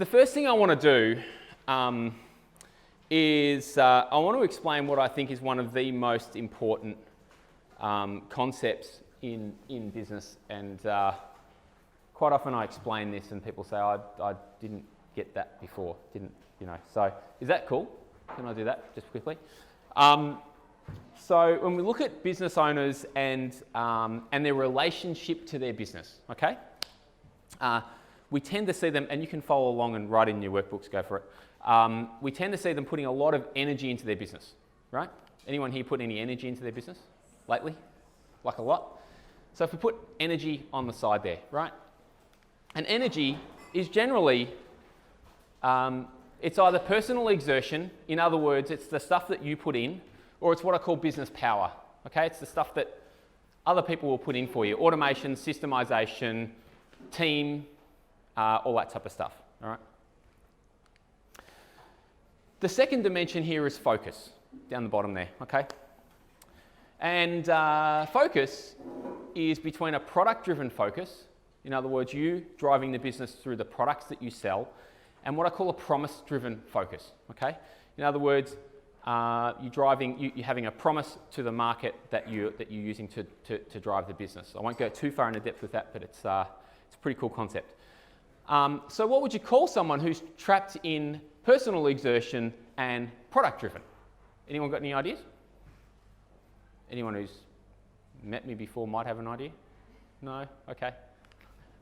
The first thing I want to do is I want to explain what I think is one of the most important concepts in business, and quite often I explain this and people say, I didn't get that before, so is that cool? Can I do that just quickly? So when we look at business owners and their relationship to their business, okay? We tend to see them, and you can follow along and write in your workbooks, go for it. We tend to see them putting a lot of energy into their business, right? Anyone here put any energy into their business lately? Like a lot? So if we put energy on the side there, right? And energy is generally, it's either personal exertion, in other words, it's the stuff that you put in, or it's what I call business power, okay? It's the stuff that other people will put in for you. Automation, systemization, team, all that type of stuff, all right? The second dimension here is focus, down the bottom there, okay? And focus is between a product-driven focus, in other words, you driving the business through the products that you sell, and what I call a promise-driven focus, okay? In other words, you're having a promise to the market that you're using to drive the business. I won't go too far into depth with that, but it's a pretty cool concept. So what would you call someone who's trapped in personal exertion and product-driven? Anyone got any ideas? Anyone who's met me before might have an idea? No? Okay.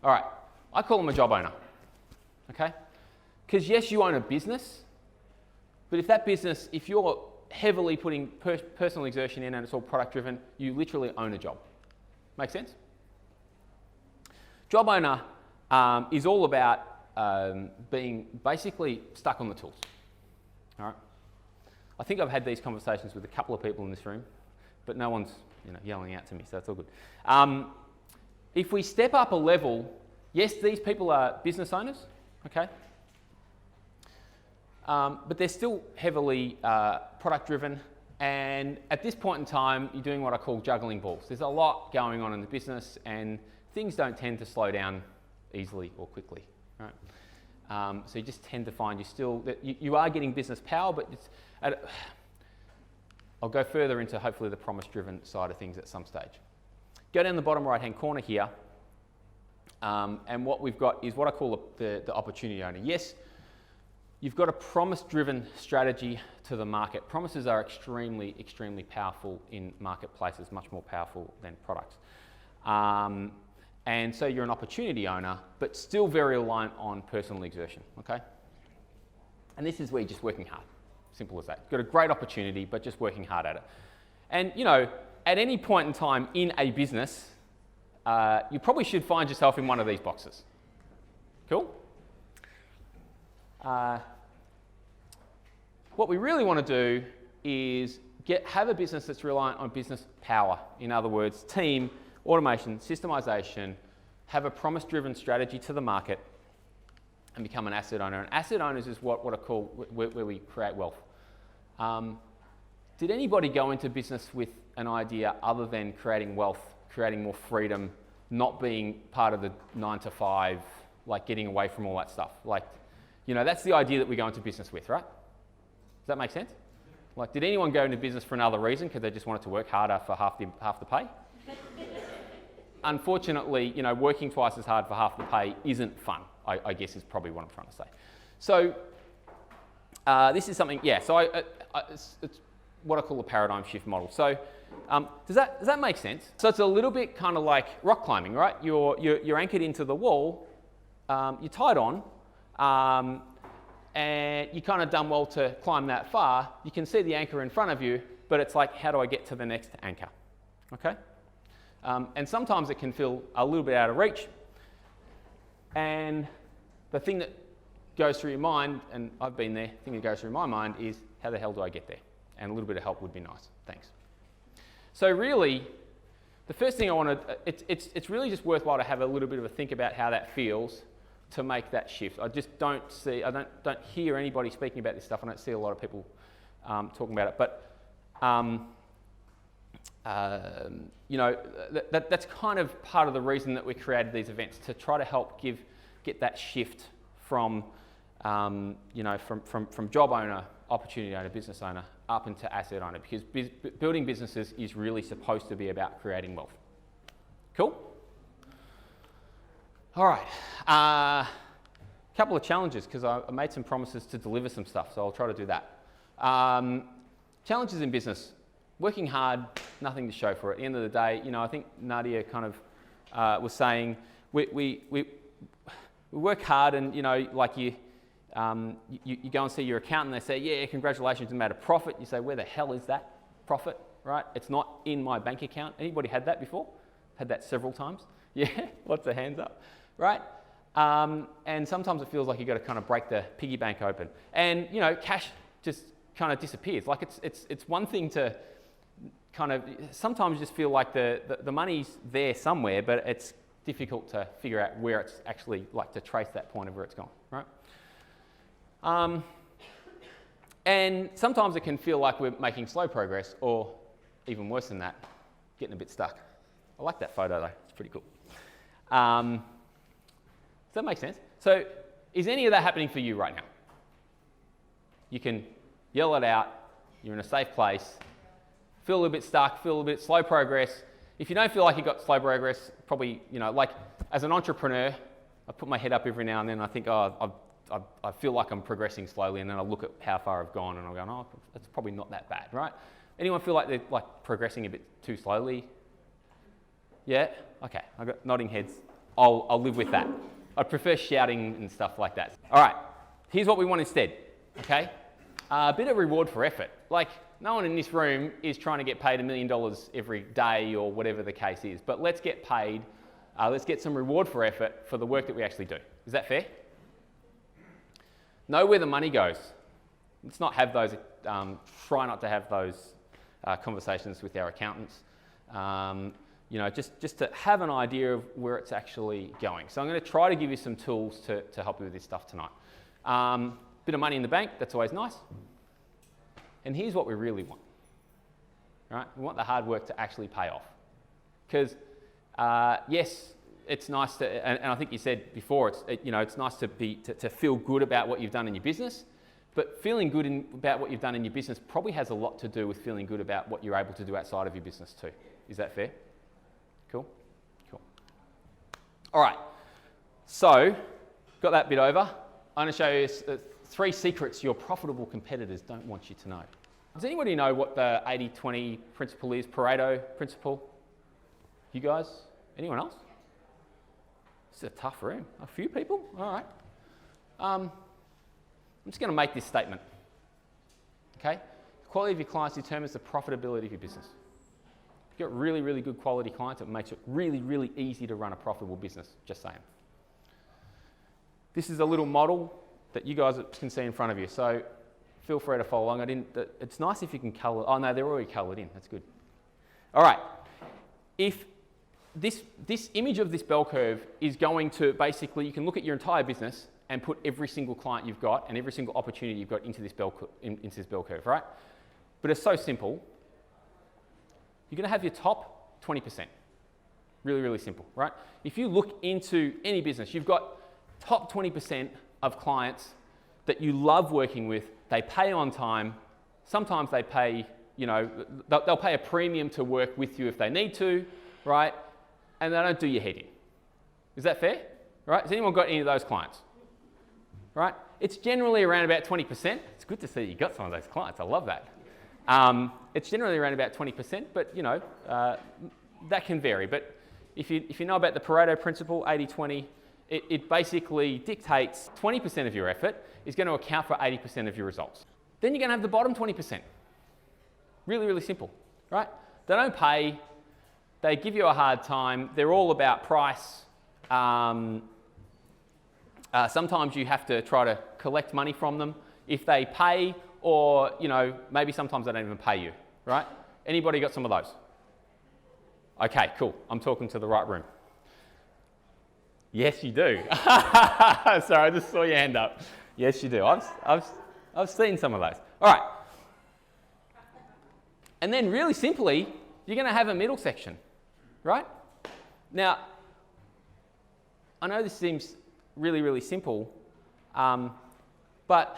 All right. I call them a job owner, okay? Because yes, you own a business, but if you're heavily putting personal exertion in and it's all product-driven, you literally own a job. Make sense? Job owner is all about being basically stuck on the tools. All right. I think I've had these conversations with a couple of people in this room, but no one's yelling out to me, so it's all good. If we step up a level, yes, these people are business owners, okay, but they're still heavily product-driven, and at this point in time, you're doing what I call juggling balls. There's a lot going on in the business, and things don't tend to slow down easily or quickly, right? So you just tend to find you are getting business power, but I'll go further into hopefully the promise-driven side of things at some stage. Go down the bottom right-hand corner here, and what we've got is what I call the opportunity owner. Yes, you've got a promise-driven strategy to the market. Promises are extremely, extremely powerful in marketplaces, much more powerful than products. And so you're an opportunity owner, but still very reliant on personal exertion, okay? And this is where you're just working hard. Simple as that. You've got a great opportunity, but just working hard at it. And, at any point in time in a business, you probably should find yourself in one of these boxes. Cool? What we really want to do is have a business that's reliant on business power. In other words, team, automation, systemization, have a promise-driven strategy to the market, and become an asset owner. And asset owners is what I call where we create wealth. Did anybody go into business with an idea other than creating wealth, creating more freedom, not being part of the 9 to 5, like getting away from all that stuff? Like, that's the idea that we go into business with, right? Does that make sense? Like, did anyone go into business for another reason because they just wanted to work harder for half the pay? Unfortunately, working twice as hard for half the pay isn't fun, I guess is probably what I'm trying to say. So this is something, so it's what I call a paradigm shift model. So does that make sense? So it's a little bit kind of like rock climbing, right? You're anchored into the wall, you're tied on, and you kind of done well to climb that far. You can see the anchor in front of you, but it's like, how do I get to the next anchor? Okay? And sometimes it can feel a little bit out of reach. And the thing that goes through your mind, and I've been there, the thing that goes through my mind is, how the hell do I get there? And a little bit of help would be nice. Thanks. So really, the first thing I want to, it's really just worthwhile to have a little bit of a think about how that feels to make that shift. I just don't hear anybody speaking about this stuff. I don't see a lot of people talking about it. But that's kind of part of the reason that we created these events, to try to help get that shift from you know, from job owner, opportunity owner, business owner, up into asset owner, because building businesses is really supposed to be about creating wealth. Cool? All right. Couple of challenges, because I made some promises to deliver some stuff, so I'll try to do that. Challenges in business. Working hard, nothing to show for it. At the end of the day, you know, I think Nadia kind of was saying, we work hard, and, you know, like you go and see your accountant, they say, yeah, congratulations, you made a profit. You say, where the hell is that profit, right? It's not in my bank account. Anybody had that before? Had that several times? Yeah, lots of hands up, right? And sometimes it feels like you've got to kind of break the piggy bank open. And, you know, cash just kind of disappears. Like it's one thing to kind of, sometimes you just feel like the money's there somewhere, but it's difficult to figure out where it's actually, like, to trace that point of where it's gone, right? And sometimes it can feel like we're making slow progress, or even worse than that, getting a bit stuck. I like that photo though, it's pretty cool. Does that make sense? So is any of that happening for you right now? You can yell it out, you're in a safe place, feel a little bit stuck, feel a little bit slow progress. If you don't feel like you've got slow progress, probably, you know, like as an entrepreneur, I put my head up every now and then, I think, oh, I feel like I'm progressing slowly, and then I look at how far I've gone and I'm going, oh, it's probably not that bad, right? Anyone feel like they're like progressing a bit too slowly? Yeah? Okay, I've got nodding heads. I'll live with that. I prefer shouting and stuff like that. All right, here's what we want instead, okay? A bit of reward for effort. Like, no one in this room is trying to get paid $1 million every day or whatever the case is, but let's get paid, let's get some reward for effort for the work that we actually do. Is that fair? Know where the money goes. Let's not have those, try not to have those conversations with our accountants. You know, just to have an idea of where it's actually going. So I'm going to try to give you some tools to help you with this stuff tonight. Bit of money in the bank, that's always nice. And here's what we really want. Right? We want the hard work to actually pay off. Because yes, it's nice to, and I think you said before, you know, it's nice to feel good about what you've done in your business. But feeling good about what you've done in your business probably has a lot to do with feeling good about what you're able to do outside of your business too. Is that fair? Cool? Cool. All right. So, got that bit over. I'm going to show you 3 secrets your profitable competitors don't want you to know. Does anybody know what the 80-20 principle is, Pareto principle? You guys? Anyone else? This is a tough room. A few people? All right. I'm just going to make this statement. Okay? The quality of your clients determines the profitability of your business. If you've got really, really good quality clients, it makes it really, really easy to run a profitable business. Just saying. This is a little model that you guys can see in front of you. So feel free to follow along. It's nice if you can colour. Oh no, they're already coloured in. That's good. All right. If this image of this bell curve is going to basically, you can look at your entire business and put every single client you've got and every single opportunity you've got into this bell curve, right? But it's so simple. You're going to have your top 20%. Really, really simple, right? If you look into any business, you've got top 20% of clients that you love working with. They pay on time. Sometimes they pay, you know, they'll pay a premium to work with you if they need to, right? And they don't do your head in. Is that fair? Right? Has anyone got any of those clients? Right? It's generally around about 20%. It's good to see you got some of those clients. I love that. It's generally around about 20%, but you know, that can vary. But if you know about the Pareto principle, 80-20, it basically dictates 20% of your effort is going to account for 80% of your results. Then you're going to have the bottom 20%. Really, really simple, right? They don't pay. They give you a hard time. They're all about price. Sometimes you have to try to collect money from them if they pay, or you know, maybe sometimes they don't even pay you, right? Anybody got some of those? Okay, cool. I'm talking to the right room. Yes, you do. Sorry, I just saw your hand up. Yes, you do. I've seen some of those. All right. And then really simply, you're going to have a middle section, right? Now, I know this seems really, really simple, But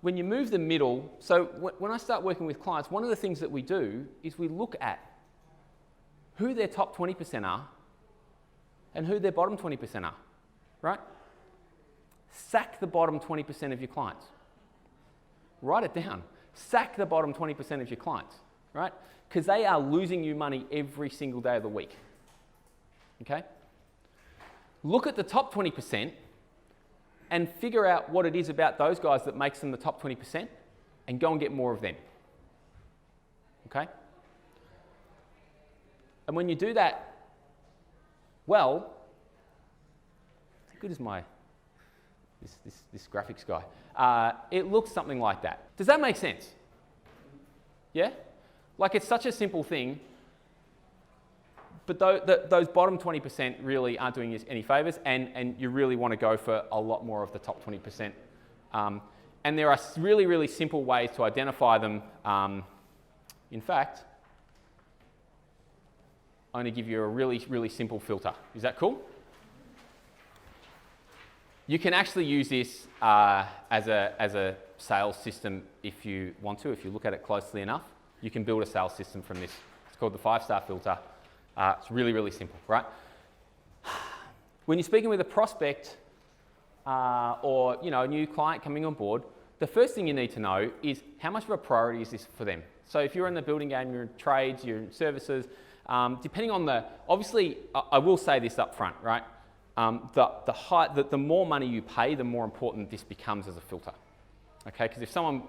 when you move the middle, so when I start working with clients, one of the things that we do is we look at who their top 20% are and who their bottom 20% are, right? Sack the bottom 20% of your clients. Write it down. Sack the bottom 20% of your clients, right? Because they are losing you money every single day of the week, okay? Look at the top 20% and figure out what it is about those guys that makes them the top 20% and go and get more of them, okay? And when you do that, well, how good is this graphics guy? It looks something like that. Does that make sense? Yeah? Like, it's such a simple thing, but those bottom 20% really aren't doing you any favors, and you really want to go for a lot more of the top 20%. And there are really, really simple ways to identify them. In fact, I'm going to give you a really, really simple filter. Is that cool? You can actually use this as a sales system if you want to. If you look at it closely enough, you can build a sales system from this. It's called the 5-star filter. It's really, really simple, right? When you're speaking with a prospect or a new client coming on board, the first thing you need to know is how much of a priority is this for them. So if you're in the building game, you're in trades, you're in services, depending on obviously, I will say this up front, right? The more money you pay, the more important this becomes as a filter, okay? Because if someone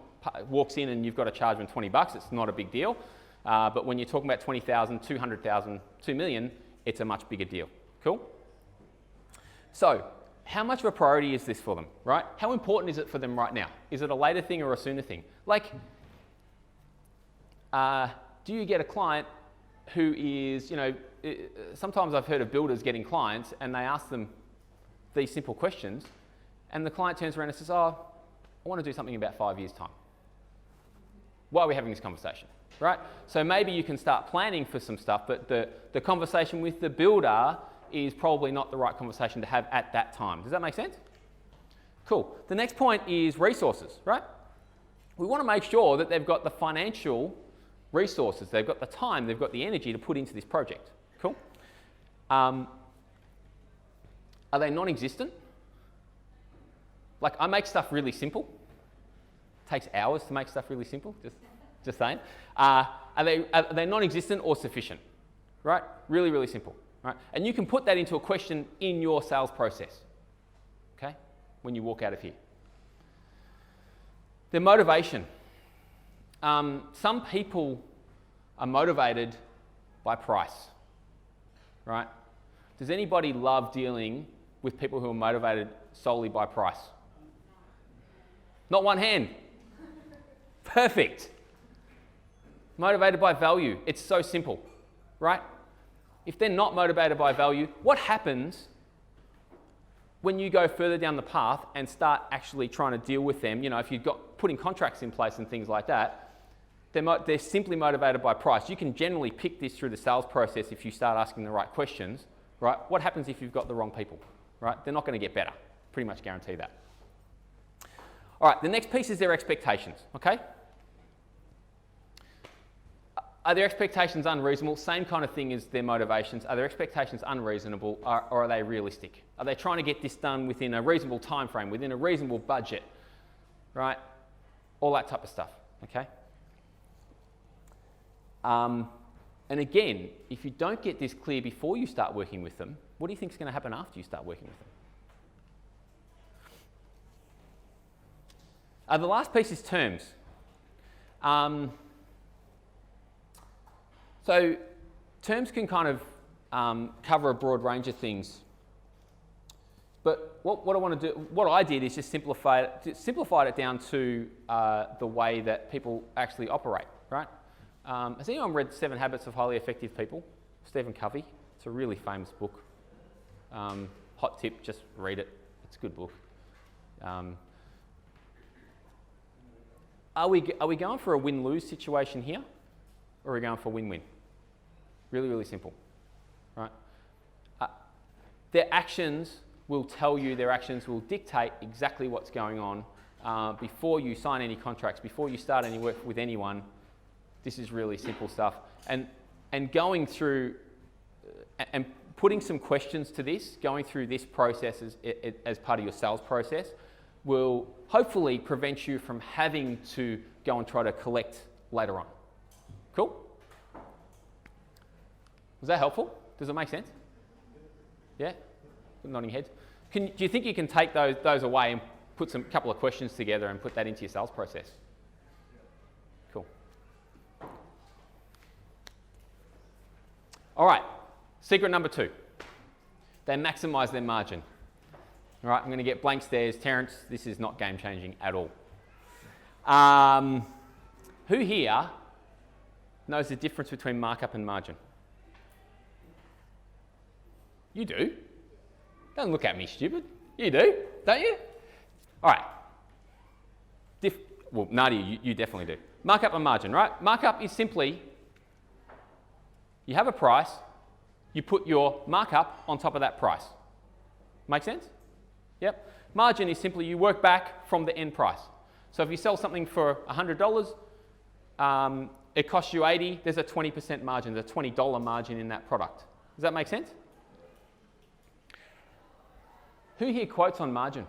walks in and you've got to charge them $20, it's not a big deal. But when you're talking about 20,000, 200,000, 2 million, it's a much bigger deal. Cool? So, how much of a priority is this for them, right? How important is it for them right now? Is it a later thing or a sooner thing? Like, do you get a client who is, sometimes I've heard of builders getting clients and they ask them these simple questions and the client turns around and says, oh, I want to do something in about 5 years' time. Why are we having this conversation, right? So maybe you can start planning for some stuff, but the conversation with the builder is probably not the right conversation to have at that time. Does that make sense? Cool. The next point is resources, right? We want to make sure that they've got the financial resources, they've got the time, they've got the energy to put into this project. Cool. Are they non-existent? Like, I make stuff really simple. It takes hours to make stuff really simple, just saying. Are they non-existent or sufficient? Right? Really, really simple. Right? And you can put that into a question in your sales process, okay, when you walk out of here. Their motivation. Some people are motivated by price, right? Does anybody love dealing with people who are motivated solely by price? Not one hand. Perfect. Motivated by value. It's so simple, right? If they're not motivated by value, what happens when you go further down the path and start actually trying to deal with them? If you've got putting contracts in place and things like that, they're simply motivated by price. You can generally pick this through the sales process if you start asking the right questions, right? What happens if you've got the wrong people, right? They're not going to get better. Pretty much guarantee that. All right, the next piece is their expectations, okay? Are their expectations unreasonable? Same kind of thing as their motivations. Are their expectations unreasonable or are they realistic? Are they trying to get this done within a reasonable time frame, within a reasonable budget, right? All that type of stuff, okay? And again, if you don't get this clear before you start working with them, what do you think is going to happen after you start working with them? The last piece is terms. So terms can kind of cover a broad range of things. But what I want to do, what I did is just simplified it down to the way that people actually operate, right? Has anyone read 7 Habits of Highly Effective People? Stephen Covey. It's a really famous book. Hot tip, just read it. It's a good book. Are we going for a win-lose situation here? Or are we going for win-win? Really, really simple, right? Their actions will tell you, their actions will dictate exactly what's going on before you sign any contracts, before you start any work with anyone. This is really simple stuff. And going through and putting some questions to this, going through this process as part of your sales process will hopefully prevent you from having to go and try to collect later on. Cool? Was that helpful? Does it make sense? Yeah? Nodding heads. Do you think you can take those away and put some couple of questions together and put that into your sales process? Cool. All right, secret number 2. They maximize their margin. All right, I'm going to get blank stares. Terence, this is not game changing at all. Who here knows the difference between markup and margin? You do. Don't look at me stupid. You do, don't you? All right. Well, Nadia, you definitely do. Markup and margin, right? Markup is simply, you have a price, you put your markup on top of that price. Make sense? Yep. Margin is simply you work back from the end price. So if you sell something for $100, it costs you $80, there's a 20% margin, there's a $20 margin in that product. Does that make sense? Who here quotes on margin?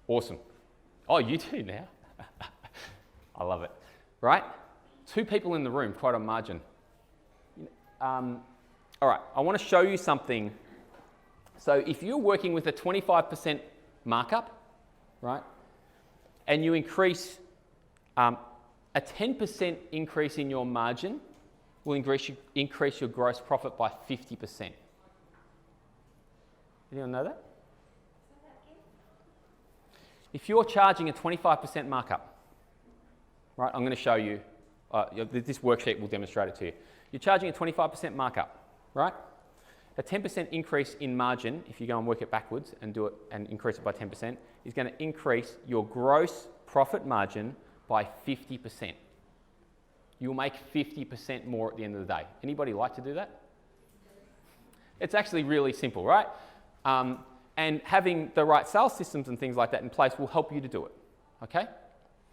Awesome. Oh, you do now? I love it. Right? 2 people in the room quote on margin. All right, I want to show you something. So if you're working with a 25% markup, right, and you increase a 10% increase in your margin, will increase your gross profit by 50%. Anyone know that? If you're charging a 25% markup, right, I'm going to show you, this worksheet will demonstrate it to you. You're charging a 25% markup, right? A 10% increase in margin, if you go and work it backwards and do it and increase it by 10%, is going to increase your gross profit margin by 50%. You'll make 50% more at the end of the day. Anybody like to do that? It's actually really simple, right? And having the right sales systems and things like that in place will help you to do it, okay?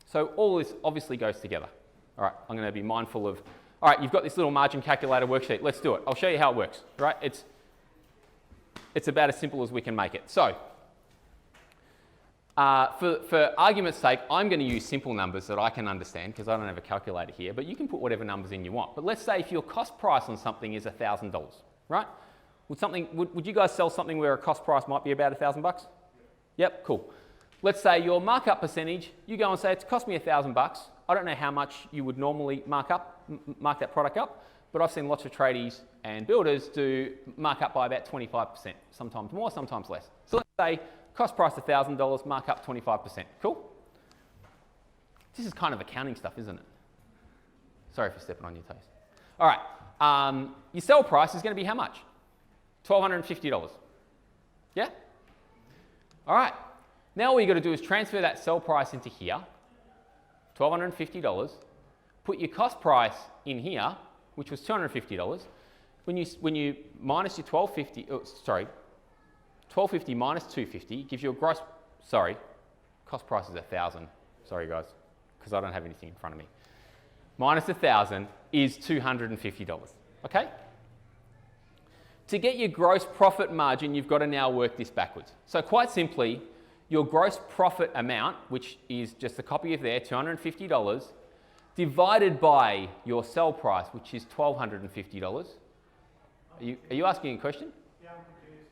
So all this obviously goes together. All right, I'm going to be mindful of, all right, you've got this little margin calculator worksheet. Let's do it. I'll show you how it works, right? It's about as simple as we can make it. So for argument's sake, I'm going to use simple numbers that I can understand because I don't have a calculator here, but you can put whatever numbers in you want. But let's say if your cost price on something is $1,000, right? Would you guys sell something where a cost price might be about $1,000? Yep, cool. Let's say your markup percentage, you go and say it's cost me $1,000. I don't know how much you would normally mark that product up, but I've seen lots of tradies and builders do mark up by about 25%, sometimes more, sometimes less. So let's say cost price $1,000, markup 25%. Cool? This is kind of accounting stuff, isn't it? Sorry for stepping on your toes. All right, your sell price is going to be how much? $1,250. Yeah? All right. Now all you've got to do is transfer that sell price into here, $1,250. Put your cost price in here, which was $250. When you minus your $1,250 minus $250 gives you a gross. Sorry, cost price is $1,000. Sorry guys, because I don't have anything in front of me. Minus $1,000 is $250. Okay. To get your gross profit margin, you've got to now work this backwards. So quite simply, your gross profit amount, which is just a copy of there, $250, divided by your sell price, which is $1,250. Are you asking a question? Yeah, I'm confused.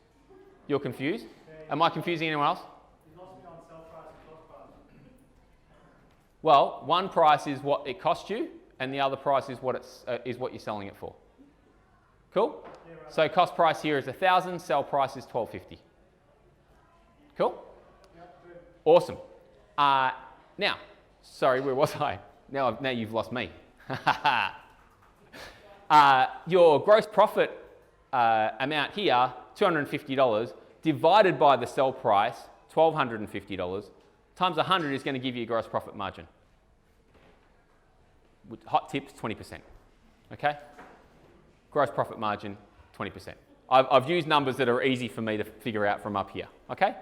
You're confused? Yeah. Am I confusing anyone else? You lost me on sell price and cost price. Well, one price is what it cost you, and the other price is what you're selling it for. Cool? Yeah, right. So cost price here is $1,000, sell price is $1,250. Cool? Yep, good. Awesome. Now, sorry, where was I? Now you've lost me. Your gross profit amount here, $250, divided by the sell price, $1,250, times 100 is going to give you a gross profit margin. With hot tips, 20%. Okay? gross profit margin, 20%. I've used numbers that are easy for me to figure out from up here, okay?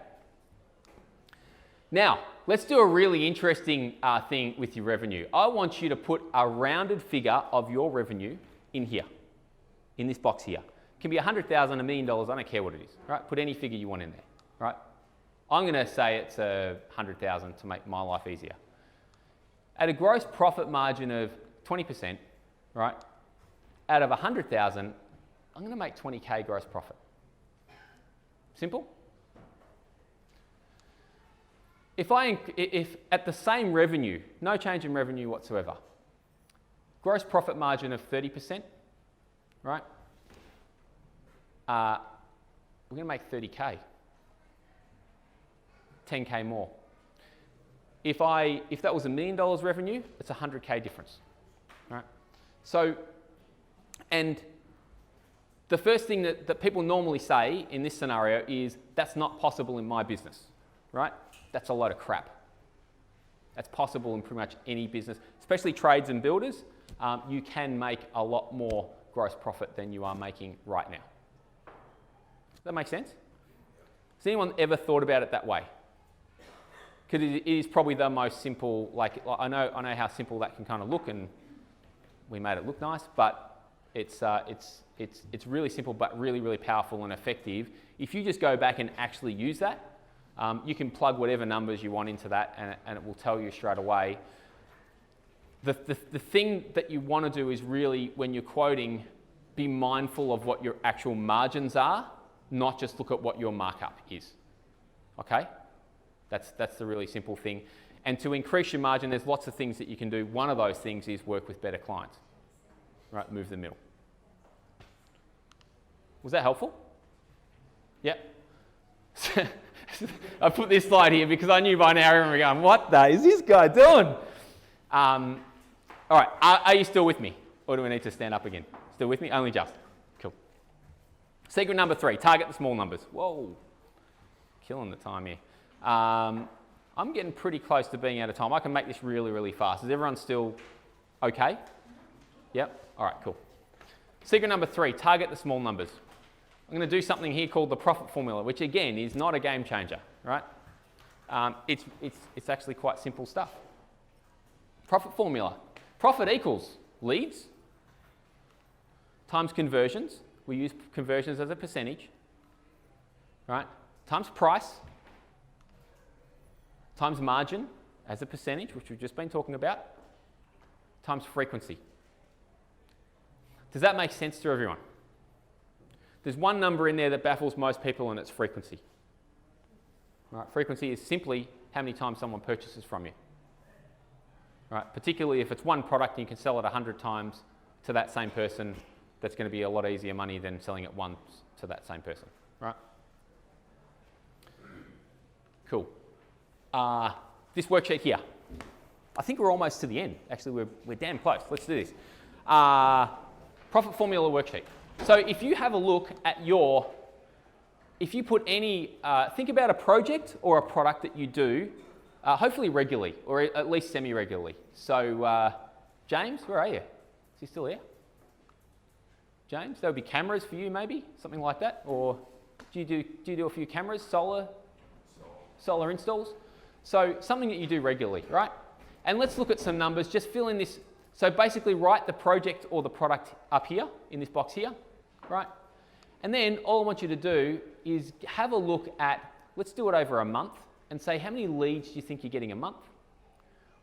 Now, let's do a really interesting thing with your revenue. I want you to put a rounded figure of your revenue in here, in this box here. It can be $100,000, $1 million, I don't care what it is, right? Put any figure you want in there, right? I'm going to say it's $100,000 to make my life easier. At a gross profit margin of 20%, right? Out of 100,000, I'm going to make 20K gross profit. Simple? If at the same revenue, no change in revenue whatsoever, gross profit margin of 30%, right? We're going to make 30K. 10K more. If that was $1 million revenue, it's 100K difference, right? So, and the first thing that people normally say in this scenario is, that's not possible in my business, right? That's a load of crap. That's possible in pretty much any business, especially trades and builders. You can make a lot more gross profit than you are making right now. Does that make sense? Has anyone ever thought about it that way? Because it is probably the most simple, like I know how simple that can kind of look, and we made it look nice, but it's really simple, but really, really powerful and effective. If you just go back and actually use that, you can plug whatever numbers you want into that, and it will tell you straight away. The thing that you want to do is really, when you're quoting, be mindful of what your actual margins are, not just look at what your markup is. Okay? That's the really simple thing. And to increase your margin, there's lots of things that you can do. One of those things is work with better clients. Right, move the middle. Was that helpful? Yeah. I put this slide here because I knew by now everyone would be going, what the is this guy doing? All right, are you still with me? Or do we need to stand up again? Still with me? Only just. Cool. Secret number 3, target the small numbers. Whoa, killing the time here. I'm getting pretty close to being out of time. I can make this really, really fast. Is everyone still okay? Yep. All right, cool. Secret number 3, target the small numbers. I'm going to do something here called the profit formula, which again is not a game changer, right? It's actually quite simple stuff. Profit formula. Profit equals leads times conversions. We use conversions as a percentage, right? Times price times margin as a percentage, which we've just been talking about, times frequency. Does that make sense to everyone? There's one number in there that baffles most people, and it's frequency. Right? Frequency is simply how many times someone purchases from you. Right? Particularly if it's one product and you can sell it 100 times to that same person, that's going to be a lot easier money than selling it once to that same person. Right? Cool. This worksheet here. I think we're almost to the end. Actually, we're damn close. Let's do this. Profit formula worksheet. So if you have a look at if you put any, think about a project or a product that you do, hopefully regularly, or at least semi-regularly. So James, where are you? Is he still here? James, there'll be cameras for you maybe, something like that? Or do you do a few cameras, solar installs? So something that you do regularly, right? And let's look at some numbers, just fill in this. So basically write the project or the product up here, in this box here, right? And then all I want you to do is have a look at, let's do it over a month, and say how many leads do you think you're getting a month?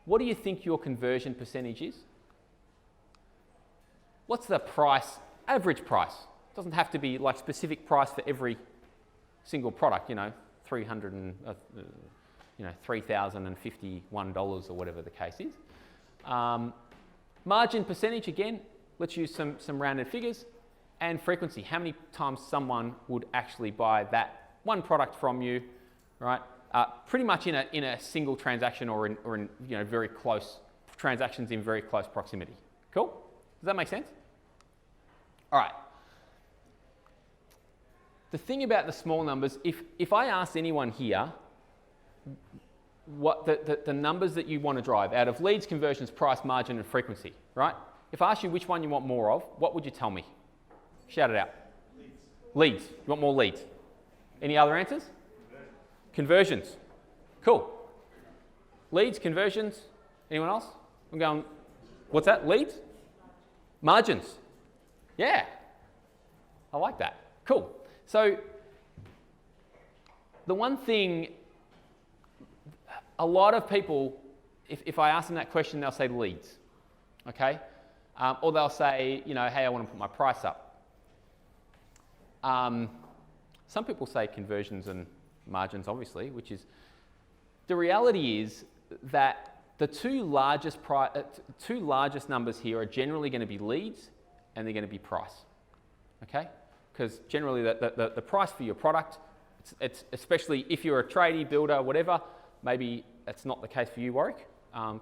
What do you think your conversion percentage is? What's the price, average price? It doesn't have to be like specific price for every single product, $3,051 or whatever the case is. Margin percentage, again, let's use some rounded figures. And frequency, how many times someone would actually buy that one product from you, right? Pretty much in a single transaction or in very close transactions in very close proximity. Cool? Does that make sense? All right. The thing about the small numbers, if I asked anyone here what the numbers that you want to drive out of leads, conversions, price, margin, and frequency, right? If I asked you which one you want more of, what would you tell me? Shout it out. Leads. You want more leads? Any other answers? Conversions. Cool. Leads, conversions. Anyone else? I'm going, what's that? Leads? Margins. Yeah. I like that. Cool. So the one thing, a lot of people, if I ask them that question, they'll say leads. Okay? Or they'll say, you know, hey, I want to put my price up. Some people say conversions and margins, obviously, which is, the reality is that the two largest numbers here are generally going to be leads and they're going to be price. Okay? Because generally the price for your product, it's especially if you're a tradie, builder, whatever, maybe that's not the case for you, Warwick.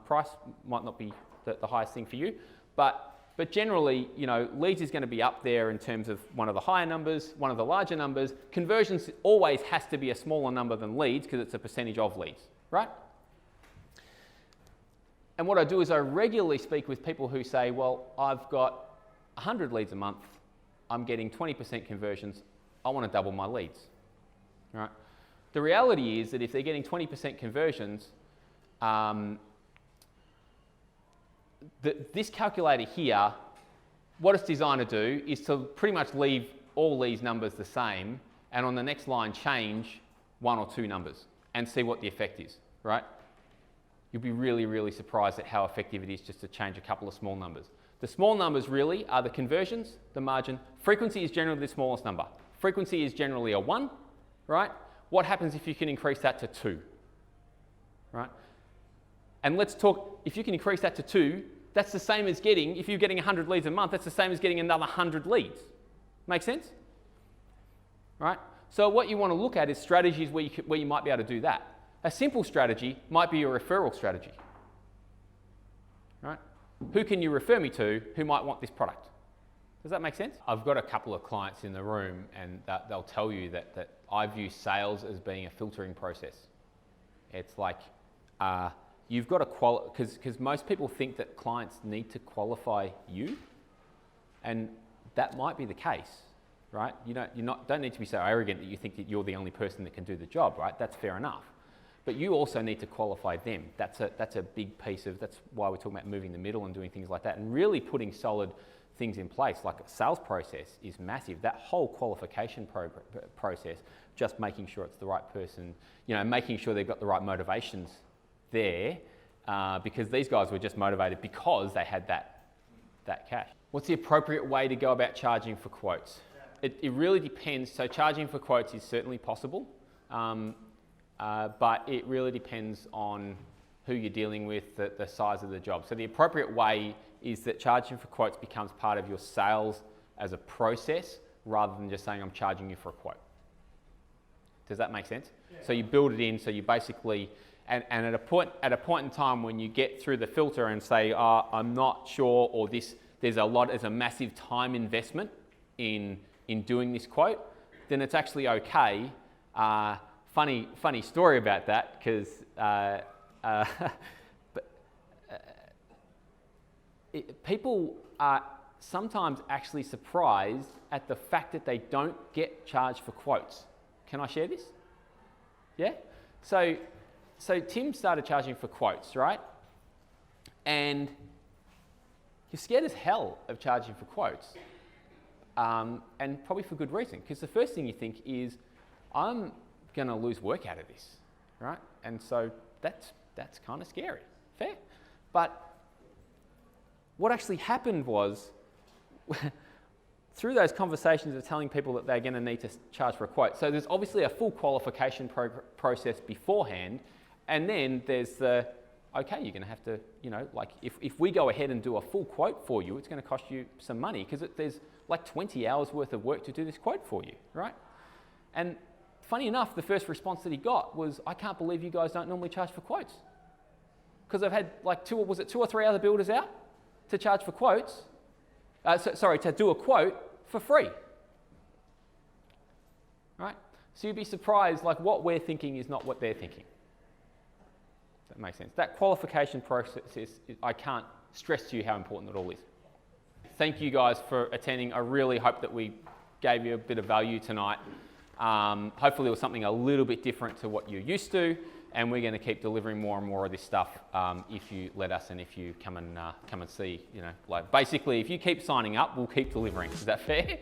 Price might not be the highest thing for you, but generally, you know, leads is going to be up there in terms of one of the higher numbers, one of the larger numbers. Conversions always has to be a smaller number than leads because it's a percentage of leads, right? And what I do is I regularly speak with people who say, well, I've got 100 leads a month, I'm getting 20% conversions, I want to double my leads, right? The reality is that if they're getting 20% conversions, this calculator here, what it's designed to do is to pretty much leave all these numbers the same and on the next line change one or two numbers and see what the effect is, right? You'll be really, really surprised at how effective it is just to change a couple of small numbers. The small numbers really are the conversions, the margin. Frequency is generally the smallest number. Frequency is generally a 1, right? What happens if you can increase that to 2, right? And let's talk, if you can increase that to 2, that's the same as getting, if you're getting 100 leads a month, that's the same as getting another 100 leads. Make sense? Right? So what you want to look at is strategies where you might be able to do that. A simple strategy might be a referral strategy. Right? Who can you refer me to who might want this product? Does that make sense? I've got a couple of clients in the room and they'll tell you that I view sales as being a filtering process. It's like, you've got to because most people think that clients need to qualify you, and that might be the case, right? Don't need to be so arrogant that you think that you're the only person that can do the job, right? That's fair enough. But you also need to qualify them. That's a big piece of, that's why we're talking about moving the middle and doing things like that, and really putting solid things in place. Like a sales process is massive. That whole qualification process, just making sure it's the right person, you know, making sure they've got the right motivations there, because these guys were just motivated because they had that cash. What's the appropriate way to go about charging for quotes? It really depends. So charging for quotes is certainly possible, but it really depends on who you're dealing with, the size of the job. So the appropriate way is that charging for quotes becomes part of your sales as a process rather than just saying I'm charging you for a quote. Does that make sense? Yeah. So you build it in, so you basically, and at a point in time when you get through the filter and say, I'm not sure, or there's a massive time investment in doing this quote, then it's actually okay. Funny story about that, because people are sometimes actually surprised at the fact that they don't get charged for quotes. Can I share this? Yeah? So Tim started charging for quotes, right? And you're scared as hell of charging for quotes. And probably for good reason, because the first thing you think is, I'm going to lose work out of this, right? And so that's kind of scary. Fair. But what actually happened was, through those conversations of telling people that they're going to need to charge for a quote, so there's obviously a full qualification process beforehand, and then there's the, okay, you're going to have to, you know, like if we go ahead and do a full quote for you, it's going to cost you some money, because there's like 20 hours worth of work to do this quote for you, right? And funny enough, the first response that he got was, I can't believe you guys don't normally charge for quotes. Because I've had like 2 or 3 other builders out to charge for quotes, to do a quote for free. Right? So you'd be surprised, like what we're thinking is not what they're thinking. Does that make sense? That qualification process, I can't stress to you how important it all is. thank you guys for attending. I really hope that we gave you a bit of value tonight. Hopefully it was something a little bit different to what you're used to, and we're going to keep delivering more and more of this stuff if you let us and if you come and see, like basically if you keep signing up, we'll keep delivering. Is that fair?